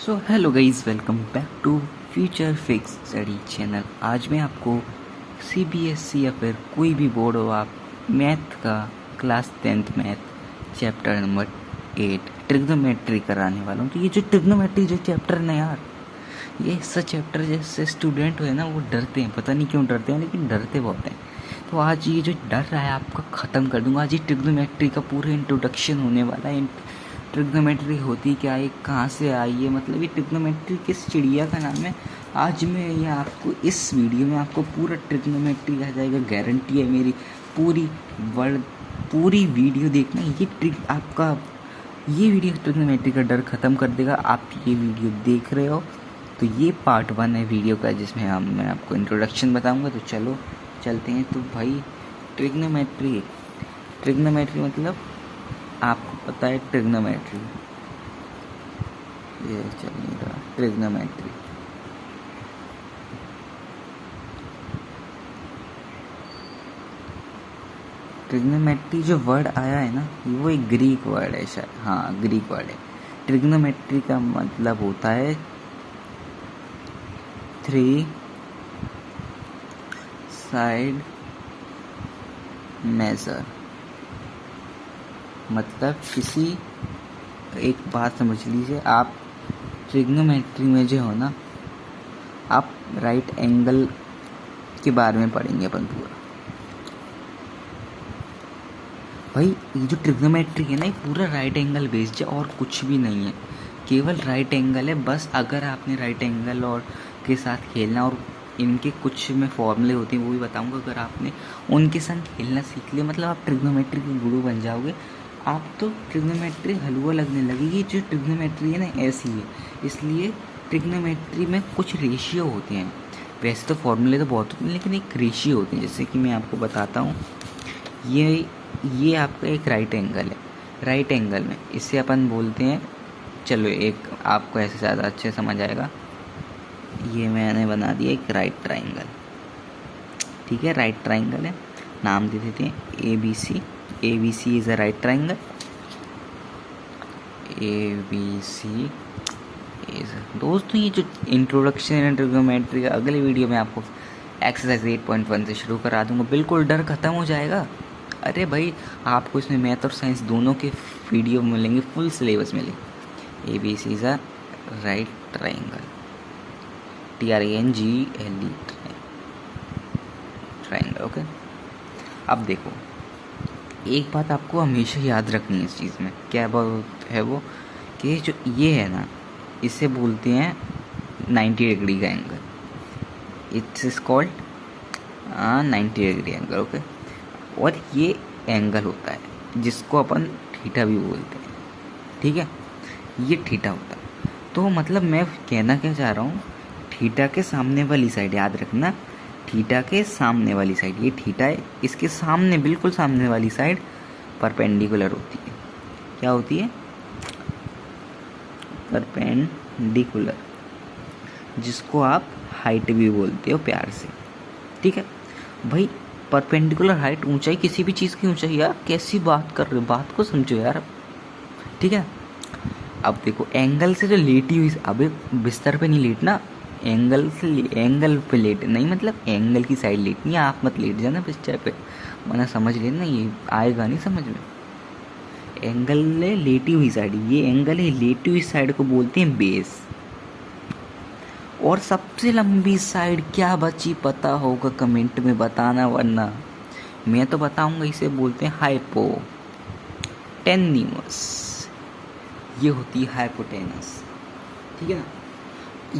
So hello guys, welcome back to Future Fix Study channel. आज मैं आपको CBSE या फिर कोई भी बोर्ड हो, आप मैथ का class 10th math chapter number 8 trigonometry कराने वाला हूँ। तो ये जो ट्रिग्नोमेट्री जो चैप्टर है ना यार, ये ऐसा चैप्टर जैसे स्टूडेंट हुए ना वो डरते हैं, पता नहीं क्यों डरते हैं, लेकिन डरते बहुत हैं। तो आज ये जो डर रहा है आपका ख़त्म कर दूंगा। आज ये ट्रिग्नोमेट्री का पूरा इंट्रोडक्शन होने वाला है। ट्रिग्नोमेट्री होती क्या है, कहाँ से आई है, मतलब ये ट्रिग्नोमेट्री किस चिड़िया का नाम है। आज मैं ये आपको इस वीडियो में आपको पूरा ट्रिग्नोमेट्री आ जाएगा, गारंटी है मेरी। पूरी वीडियो देखना, ये वीडियो ट्रिग्नोमेट्री का डर ख़त्म कर देगा। आप ये वीडियो देख रहे हो तो ये पार्ट 1 है वीडियो का, जिसमें मैं आपको इंट्रोडक्शन बताऊंगा। तो चलो चलते हैं। तो भाई ट्रिग्नोमेट्री मतलब आपको पता है ट्रिग्नोमेट्री, ये चल नहीं रहा। ट्रिग्नोमेट्री जो वर्ड आया है ना, वो एक ग्रीक वर्ड है शायद। हाँ, ग्रीक वर्ड है। ट्रिग्नोमेट्री का मतलब होता है 3 साइड मेजर। मतलब किसी एक बात समझ लीजिए, आप ट्रिग्नोमेट्री में जो हो ना, आप राइट एंगल के बारे में पढ़ेंगे अपन पूरा। भाई ये जो ट्रिग्नोमेट्री है ना, ये पूरा राइट एंगल बेस्ड है और कुछ भी नहीं है, केवल राइट एंगल है बस। अगर आपने राइट एंगल और के साथ खेलना, और इनके कुछ में फॉर्मूले होते हैं वो भी बताऊंगा, अगर आपने उनके साथ खेलना सीख लिया मतलब आप ट्रिग्नोमेट्री के गुरु बन जाओगे। आप तो ट्रिग्नोमेट्री हलवा लगने लगेगी। जो ट्रिग्नोमेट्री है ना ऐसी है, इसलिए ट्रिग्नोमेट्री में कुछ रेशियो होते हैं। वैसे तो फॉर्मूले तो बहुत होते हैं, लेकिन एक रेशियो होते हैं। जैसे कि मैं आपको बताता हूँ, ये आपका एक राइट एंगल है। राइट एंगल में इसे अपन बोलते हैं, चलो एक आपको ऐसे ज़्यादा अच्छे समझ आएगा, ये मैंने बना दिया एक राइट ट्राइंगल। ठीक है, राइट ट्राइंगल है, नाम दे देते हैं ABC। ABC is a right triangle. ABC is, दोस्तों ये जो इंट्रोडक्शन है ट्रिग्नोमेट्री का, अगले वीडियो में आपको एक्सरसाइज 8.1 से शुरू करा दूंगा। बिल्कुल डर खत्म हो जाएगा। अरे भाई, आपको इसमें मैथ और साइंस दोनों के वीडियो मिलेंगे, फुल सिलेबस मिलेंगे। ABC is a right triangle, TRANGLE triangle. Okay, अब देखो एक बात आपको हमेशा याद रखनी है इस चीज़ में। क्या बात है वो, कि जो ये है ना, इसे बोलते हैं 90 डिग्री का angle. It's is called 90 degree angle. Okay, और ये एंगल होता है जिसको अपन थीटा भी बोलते हैं। ठीक है, ये थीटा होता है। तो मतलब मैं कहना क्या चाह रहा हूँ, थीटा के सामने वाली साइड, याद रखना, थीटा के सामने वाली साइड, ये थीटा है, इसके सामने बिल्कुल सामने वाली साइड परपेंडिकुलर होती है। क्या होती है? परपेंडिकुलर, जिसको आप हाइट भी बोलते हो प्यार से। ठीक है भाई, परपेंडिकुलर हाइट, ऊंचाई, किसी भी चीज़ की ऊंचाई। यार कैसी बात कर रहे हो, बात को समझो यार। ठीक है, अब देखो एंगल से जो लेटी हुई, अबे बिस्तर पे नहीं लेटना, एंगल से एंगल पे लेट नहीं, मतलब एंगल की साइड लेटनी है। आप मत लेट जाना बिस्तर पे, वरना समझ लेना ये आएगा नहीं समझ में। एंगल है लेटी हुई साइड, ये एंगल है लेटी हुई साइड को बोलते हैं बेस। और सबसे लंबी साइड क्या बची पता होगा, कमेंट में बताना, वरना मैं तो बताऊंगा। इसे बोलते हैं हाइपोटेन्यूस। ये होती है हाइपोटेनस। ठीक है ना,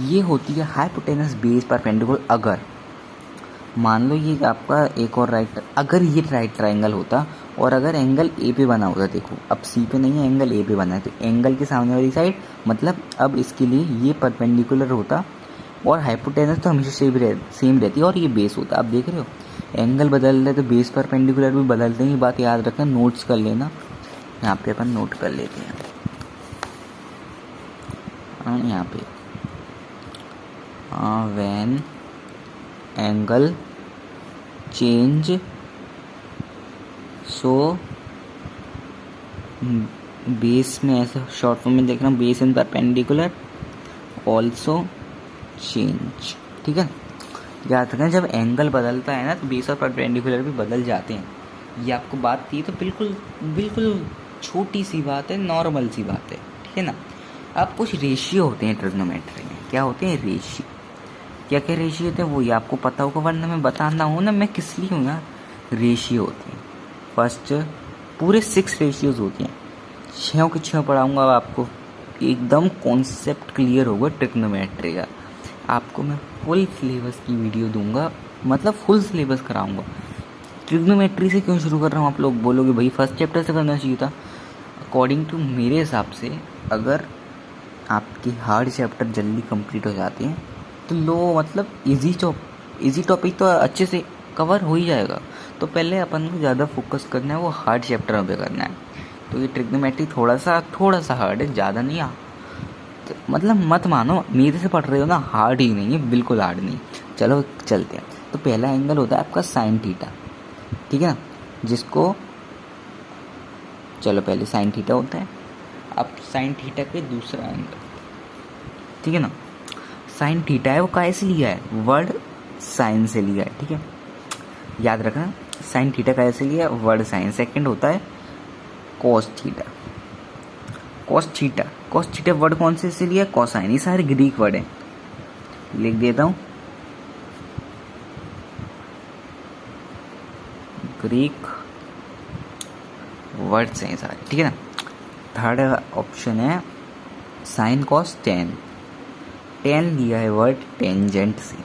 ये होती है हाइपोटेनस बेस परपेंडिकुलर। अगर मान लो ये आपका एक और राइट, अगर ये राइट ट्राइंगल होता और अगर एंगल ए पे बना होता, देखो अब सी पे नहीं है, एंगल ए पे बना है, तो एंगल के सामने वाली साइड, मतलब अब इसके लिए ये परपेंडिकुलर होता और हाइपोटेनस तो हमेशा सेम रहती है, और ये बेस होता। अब देख रहे हो एंगल बदल रहे तो बेस परपेंडिकुलर भी बदलते हैं। ये बात याद रखना, नोट्स कर लेना। यहाँ पे अपन नोट कर लेते हैं, यहाँ पे when angle change so base में, ऐसा शॉर्ट फॉर्म में देखना, base in perpendicular also change. ठीक है, याद रखना जब एंगल बदलता है ना तो बेस और परपेंडिकुलर भी बदल जाते हैं। ये आपको बात थी तो बिल्कुल बिल्कुल छोटी सी बात है, नॉर्मल सी बात है। ठीक है ना। अब कुछ रेशियो होते हैं ट्रिग्नोमेट्री में। क्या होते हैं रेशियो? क्या क्या रेशियो होते हैं वो ये आपको पता होगा, वरना मैं बताना हूँ ना मैं किस लिए हूँ यार। रेशियो होते हैं फर्स्ट पूरे 6 रेशियोज होती हैं। 6 के 6 पढ़ाऊँगा आपको, एकदम कॉन्सेप्ट क्लियर होगा ट्रिग्नोमेट्री का। आपको मैं फुल सिलेबस की वीडियो दूंगा, मतलब फुल सिलेबस कराऊंगा। ट्रिग्नोमेट्री से क्यों शुरू कर रहा हूँ आप लोग बोलोगे भाई फर्स्ट चैप्टर से करना चाहिए था। अकॉर्डिंग टू मेरे हिसाब से अगर आपके हार्ड चैप्टर जल्दी कंप्लीट हो जाते हैं तो लो मतलब इजी टॉपिक तो अच्छे से कवर हो ही जाएगा। तो पहले अपन को ज़्यादा फोकस करना है वो हार्ड चैप्टर पे करना है। तो ये ट्रिग्नोमेट्री थोड़ा सा हार्ड है, ज़्यादा नहीं। तो मतलब मत मानो मेरे से पढ़ रहे हो ना, हार्ड ही नहीं है, बिल्कुल हार्ड नहीं। चलो चलते हैं। तो पहला एंगल होता है आपका साइन थीटा। ठीक है ना, जिसको चलो पहले साइन थीटा होता है। अब साइन थीटा के दूसरा एंगल, ठीक है ना, साइन थीटा है वो काहे से लिया है? वर्ड साइन से लिया है। ठीक है, याद रखना साइन थीटा काहे से लिया है? Word sign. सेकंड होता है cos theta. Cos theta word कौन से लिया? कॉसाइन। ये सारे ग्रीक वर्ड हैं, लिख देता हूँ, ग्रीक वर्ड्स हैं सारे। ठीक है ना। थर्ड ऑप्शन है साइन कॉस टेन। टेन लिया है वर्ड टेंजेंट से।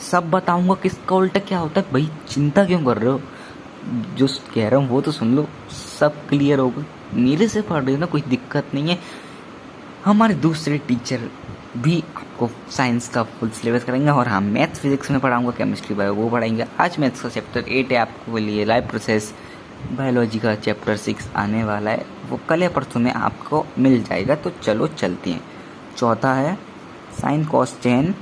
सब बताऊंगा किसका उल्टा क्या होता है। भाई चिंता क्यों कर रहे हो, जो कह रहा हूँ वो तो सुन लो, सब क्लियर होगा। मेरे से पढ़ रहे हो ना, कोई दिक्कत नहीं है। हमारे दूसरे टीचर भी आपको साइंस का फुल सिलेबस करेंगे, और हाँ मैथ्स फिजिक्स में पढ़ाऊंगा, केमिस्ट्री बायो वो पढ़ाएंगे। आज मैथ्स का चैप्टर 8 है आपको लिए, लाइव प्रोसेस। बायोलॉजी का चैप्टर 6 आने वाला है, वो कल या परसों में आपको मिल जाएगा। तो चलो चलते हैं। चौथा है साइन कॉस टेन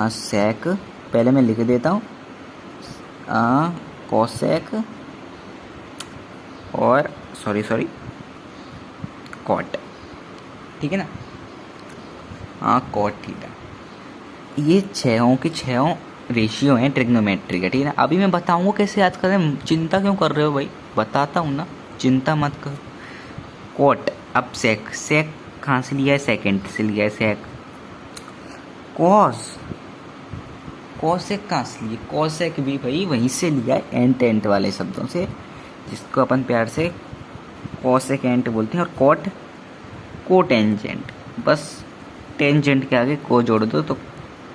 सेक। पहले मैं लिख देता हूँ कॉसेक और सॉरी कॉट। ठीक है ना, हाँ कॉट थीटा। ये 6 के 6 रेशियो हैं ट्रिग्नोमेट्री का। ठीक है ना। अभी मैं बताऊँगा कैसे याद करें, चिंता क्यों कर रहे हो भाई, बताता हूँ ना, चिंता मत कर। कॉट, अब सेक कहाँ से लिया है? सेकेंड से लिया है सेक। कॉसेक कहाँ से लिया? कॉसेक भी भाई वहीं से लिया है, एंट वाले शब्दों से, जिसको अपन प्यार से कॉसेक एंट बोलते हैं। और कॉट कोटेंजेंट, बस टेंजेंट के आगे को जोड़ दो तो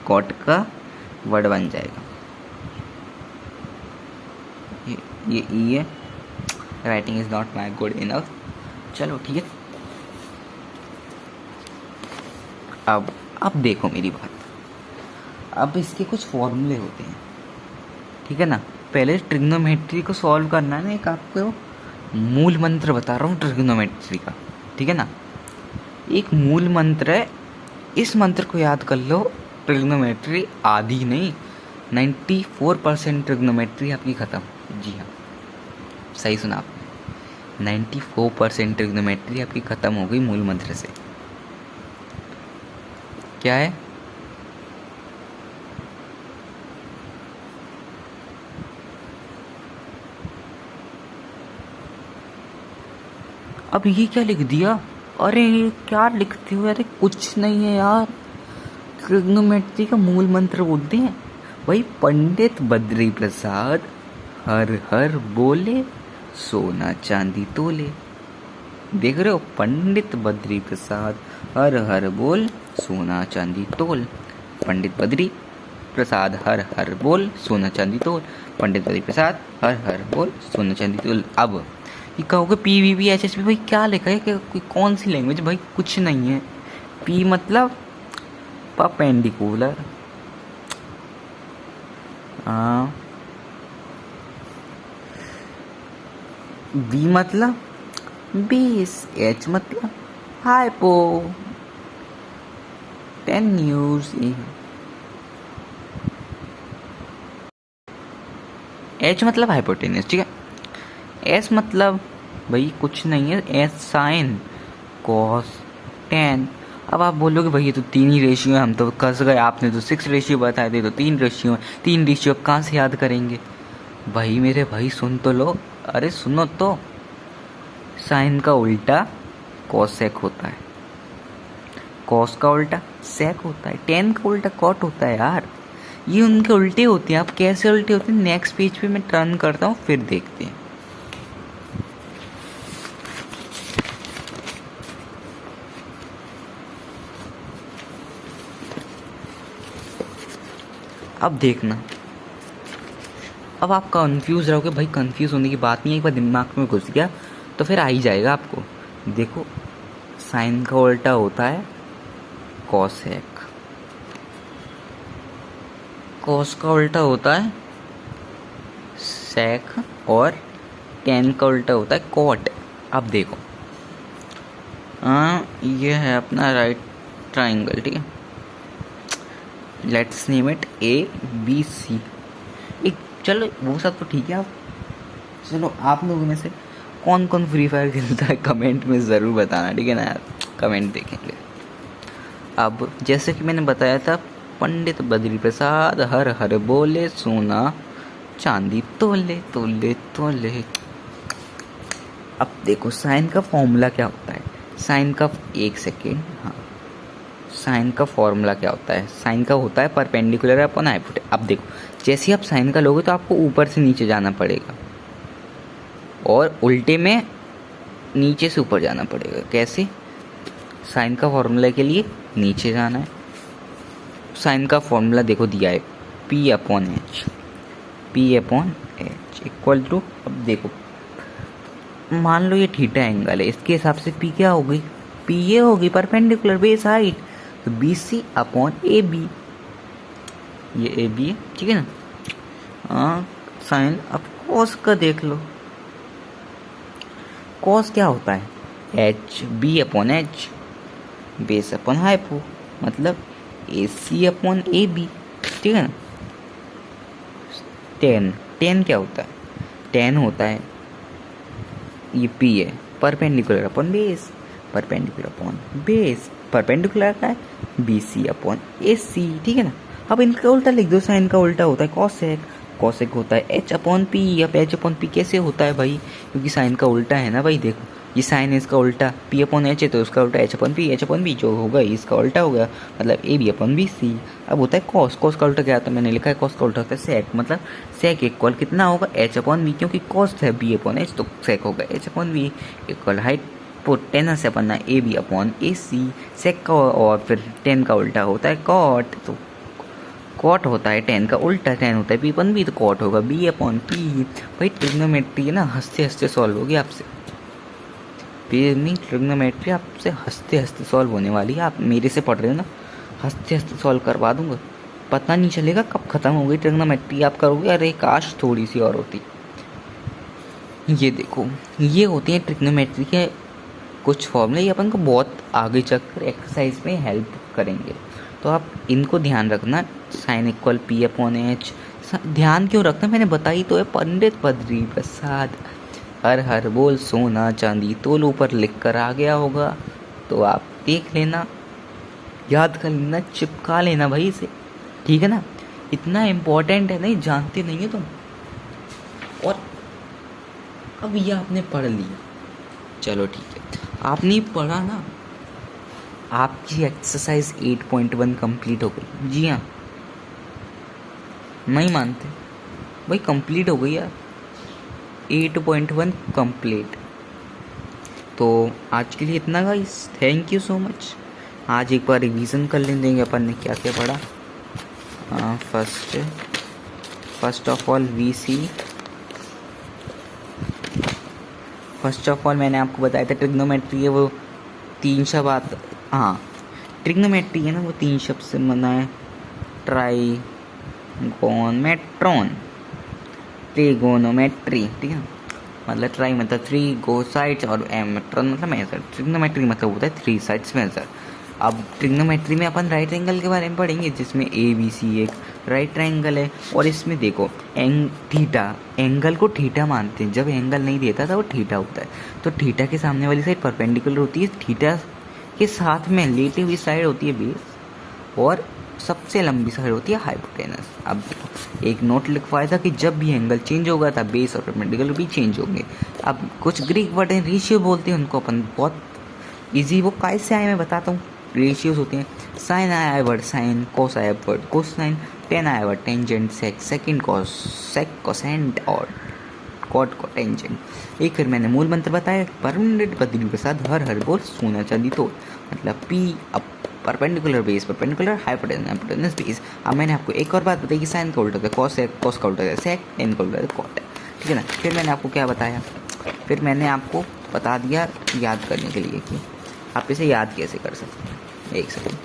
कॉट का वर्ड बन जाएगा। ये ई है, writing is not my good enough. चलो ठीक है। अब देखो मेरी बात, अब इसके कुछ फॉर्मूले होते हैं। ठीक है ना। पहले ट्रिग्नोमेट्री को सॉल्व करना है ना, एक आपको मूल मंत्र बता रहा हूँ ट्रिग्नोमेट्री का। ठीक है ना, एक मूल मंत्र है, इस मंत्र को याद कर लो। ट्रिग्नोमेट्री आधी नहीं 94% ट्रिग्नोमेट्री आपकी ख़त्म। जी हाँ, सही सुना आपने, 94% ट्रिग्नोमेट्री आपकी ख़त्म हो गई मूल मंत्र से। क्या है? अब ये क्या लिख दिया? अरे ये क्या लिखते हो? अरे कुछ नहीं है यार, ट्रिग्नोमेट्री का मूल मंत्र बोलते हैं भाई। पंडित बद्री प्रसाद हर हर बोले, सोना चांदी तोले। देख रहे हो, पंडित बद्री प्रसाद हर हर बोल, सोना चांदी तोल। पंडित बद्री प्रसाद हर हर बोल, सोना चांदी तोल। पंडित बद्री प्रसाद हर हर बोल, सोना चांदी तोल। अब ये कहोगे PVVHSP, भाई क्या लिखा है, कि कौन सी लैंग्वेज? भाई कुछ नहीं है। P मतलब परपेंडिकुलर, B मतलब बेस, H मतलब हाइपो टेन्यूज, H मतलब हाइपोटेन्यूज। ठीक है। S मतलब भाई कुछ नहीं है, S साइन कॉस 10। अब आप बोलोगे भैया तो 3 ही रेशियो है, हम तो कस गए, आपने तो 6 रेशियो बताए थे, तो 3 रेशियो है, 3 रेशियो अब कहाँ से याद करेंगे भाई मेरे भाई? सुन तो लो, अरे सुनो तो। साइन का उल्टा कोसेक होता है, कॉस का उल्टा सेक होता है, टेन का उल्टा कॉट होता है यार। ये उनके उल्टे होते हैं। अब कैसे उल्टे होते हैं नेक्स्ट पेज पे मैं टर्न करता हूँ, फिर देखते हैं। अब देखना, अब आप कंफ्यूज रहोगे भाई, कंफ्यूज होने की बात नहीं है, एक बार दिमाग में घुस गया तो फिर आ ही जाएगा आपको। देखो, साइन का उल्टा होता है कॉसेक, कॉस का उल्टा होता है सेक, और टेन का उल्टा होता है कॉट। अब देखो, ये है अपना राइट ट्राइंगल, ठीक है, लेट्स नेम इट ABC। एक चलो वो सब तो ठीक है। आप चलो, आप लोगों में से कौन कौन फ्री फायर खेलता है कमेंट में ज़रूर बताना, ठीक है ना यार, कमेंट देखेंगे। अब जैसे कि मैंने बताया था, पंडित बद्री प्रसाद हर हर बोले, सोना चांदी तोले तोले तोले। अब देखो साइन का फॉर्मूला क्या होता है, साइन का, एक सेकेंड, हाँ, साइन का फॉर्मूला क्या होता है? साइन का होता है परपेंडिकुलर अपॉन हाइपोटेन्यूज। अब देखो, जैसे ही आप साइन का लोगे तो आपको ऊपर से नीचे जाना पड़ेगा, और उल्टे में नीचे से ऊपर जाना पड़ेगा। कैसे? साइन का फॉर्मूला के लिए नीचे जाना है। साइन का फॉर्मूला देखो दिया है, P/H, P/H इक्वल टू, अब देखो मान लो ये थीटा एंगल है, इसके हिसाब से P क्या हो गई? P ये होगी परपेंडिकुलर बेस हाइट, तो BC/AB, ये AB है, ठीक है ना। साइन, अब कॉस का देख लो, कॉस क्या होता है? B/H, बेस अपॉन हाइपो, मतलब AC/AB, ठीक है ना। टेन क्या होता है? टेन होता है, ये P है, perpendicular upon base, perpendicular upon base, perpendicular का है BC/AC, ठीक है ना। अब इनका उल्टा लिख दो, साइन का उल्टा होता है कॉसेक, कॉसेक होता है H/P। अब H/P कैसे होता है भाई? क्योंकि साइन का उल्टा है ना भाई, देखो ये साइन है, इसका उल्टा P/H है, तो उसका उल्टा H/P, H/P जो होगा इसका उल्टा हो गया, मतलब AB/BC। अब होता है कॉस, कॉस का उल्टा क्या होता है? मैंने लिखा है कॉस का उल्टा होता है सेक, मतलब सेक इक्वल कितना होगा? H/V, क्योंकि कॉस है B/H, तो सेक होगा H/V इक्वल हाइपोटेनस अपना AB/AC, सेक का, और फिर टेन का उल्टा होता है कॉट, तो कॉट होता है टेन का उल्टा, टेन होता है P/B, तो कॉट होगा B/P। भाई ट्रिग्नोमेट्री है ना, हंसते हंसते सॉल्व होगी आपसे, ट्रिग्नोमेट्री आपसे हंसते हंसते सॉल्व होने वाली है। आप मेरे से पढ़ रहे हो ना, हंसते हंसते सॉल्व करवा दूंगा, पता नहीं चलेगा कब खत्म हो गई ट्रिग्नोमेट्री। आप करोगे अरे काश थोड़ी सी और होती। ये देखो, ये होती है ट्रिग्नोमेट्री के कुछ फॉर्मूले, ये अपन को बहुत आगे चलकर एक्सरसाइज में हेल्प करेंगे, तो आप इनको ध्यान रखना। साइन इक्वल P/H, ध्यान क्यों रखना, मैंने बताई तो है, पंडित बद्री प्रसाद हर हर बोल, सोना चांदी तोल, ऊपर लिख कर आ गया होगा, तो आप देख लेना, याद कर लेना, चिपका लेना भाई इसे, ठीक है ना। इतना इम्पोर्टेंट है, नहीं जानते नहीं है तुम। और अब ये आपने पढ़ लिया, चलो ठीक है, आपने पढ़ा ना, आपकी एक्सरसाइज 8.1 कंप्लीट हो गई। जी हाँ, नहीं मानते भाई, कंप्लीट हो गई यार, 8.1 कंप्लीट। तो आज के लिए इतना guys, thank you so much. आज एक बार रिवीजन कर लेंगे अपन ने क्या क्या पढ़ा। First of all first of all मैंने आपको बताया था ट्रिग्नोमेट्री है वो 3 शब्द आता, हाँ ट्रिग्नोमेट्री है ना वो 3 शब्द से बना है, ट्राइगोनोमेट्रॉन, ट्रिगोनोमेट्री, ठीक है, मतलब ट्राई मतलब 3 गो साइड्स, और एमेट्रॉन मतलब मेजर। ट्रिग्नोमेट्री मतलब होता है 3 साइड्स मेजर। अब ट्रिग्नोमेट्री में अपन राइट एंगल के बारे में पढ़ेंगे, जिसमें ABC एक राइट ट्राइंगल है, और इसमें देखो थीटा, एंगल को थीटा मानते हैं, जब एंगल नहीं देता था वो थीटा होता है, तो थीटा के सामने वाली साइड परपेंडिकुलर होती है थीटा के साथ में लेटी हुई साइड होती है बेस और सबसे लंबी साइड होती है हाइपोटेनस। अब देखो एक नोट लिखवाया था कि जब भी एंगल चेंज होगा था बेस और परपेंडिकुलर भी चेंज होंगे। अब कुछ ग्रीक वर्ड हैं रेशियो बोलते हैं उनको अपन, बहुत इजी, वो कैसे आए मैं बताता हूँ। रेशियोज होते हैं, साइन आया वर्ड साइन, कोस आया वर्ड कोसाइन, टेन आया वर्ड टेंजेंट, सेक सेकंड कोस सेक कोसेंट और कॉट को टेंजेंट। एक फिर मैंने मूल मंत्र बताया, परमानेंट बदली के साथ हर हर बोल सोना चांदी तो, मतलब पी अब perpendicular base perpendicular hypotenuse hypotenuse base. अब मैंने आपको एक और बात बताई कि साइन का उल्टा है कॉस है, कॉस का उल्टा है सेक, टेन का उल्टा है कॉट है, ठीक है ना। फिर मैंने आपको क्या बताया, फिर मैंने आपको बता दिया याद करने के लिए कि आप इसे याद कैसे कर सकते हैं। एक सेकेंड,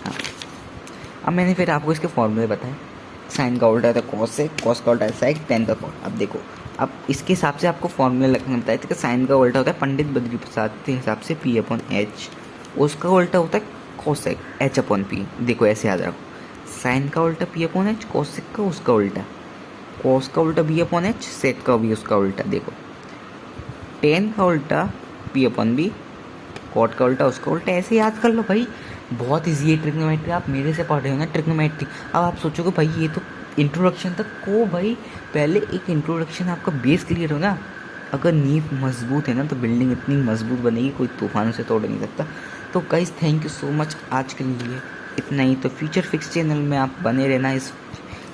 हाँ। अब मैंने फिर आपको इसके फॉर्मूले बताए, साइन का उल्टा था कॉस है, कॉस का उल्टा है सेक, टेन का कॉट। अब देखो अब इसके हिसाब से आपको फॉर्मूले लगना बताया था कि साइन का उल्टा होता है पंडित बद्री प्रसाद के हिसाब से पी अपॉन एच, उसका उल्टा होता है कोसेक एच अपॉन पी। देखो ऐसे याद रखो, साइन का उल्टा पी अपॉन एच, कोसेक का उसका उल्टा, कॉस का उल्टा बी अपॉन एच, सेक का भी उसका उल्टा। देखो टेन का उल्टा पी अपॉन बी, कॉट का उल्टा उसका उल्टा, ऐसे याद कर लो भाई। बहुत ईजी है ट्रिग्नोमेट्री, आप मेरे से पढ़ रहे हो ना ट्रिग्नोमेट्री। अब आप सोचोगे भाई ये तो इंट्रोडक्शन तक को, भाई पहले एक इंट्रोडक्शन आपका बेस क्लियर हो ना। अगर नींव मजबूत है ना तो बिल्डिंग इतनी मजबूत बनेगी कोई तूफान से तोड़ नहीं सकता। तो guys thank you so much, आज के लिए इतना ही। तो फ्यूचर फिक्स चैनल में आप बने रहना, इस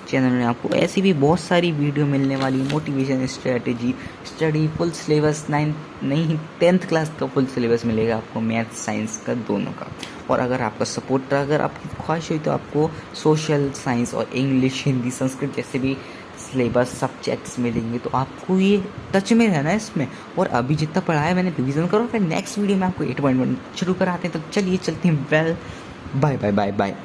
चैनल में आपको ऐसी भी बहुत सारी वीडियो मिलने वाली, motivation strategy study full syllabus 10th class का फुल सिलेबस मिलेगा आपको, मैथ साइंस का दोनों का। और अगर आपका सपोर्ट, अगर आपकी ख्वाहिश हुई तो आपको सोशल साइंस और इंग्लिश हिंदी संस्कृत जैसे भी सिलेबस सब्जेक्ट्स मिलेंगे। तो आपको ये टच में रहना है इसमें, और अभी जितना पढ़ा है मैंने रिवीजन करो, फिर नेक्स्ट वीडियो में आपको 8.1 शुरू कराते हैं। तो चलिए चलते हैं, well bye bye bye bye.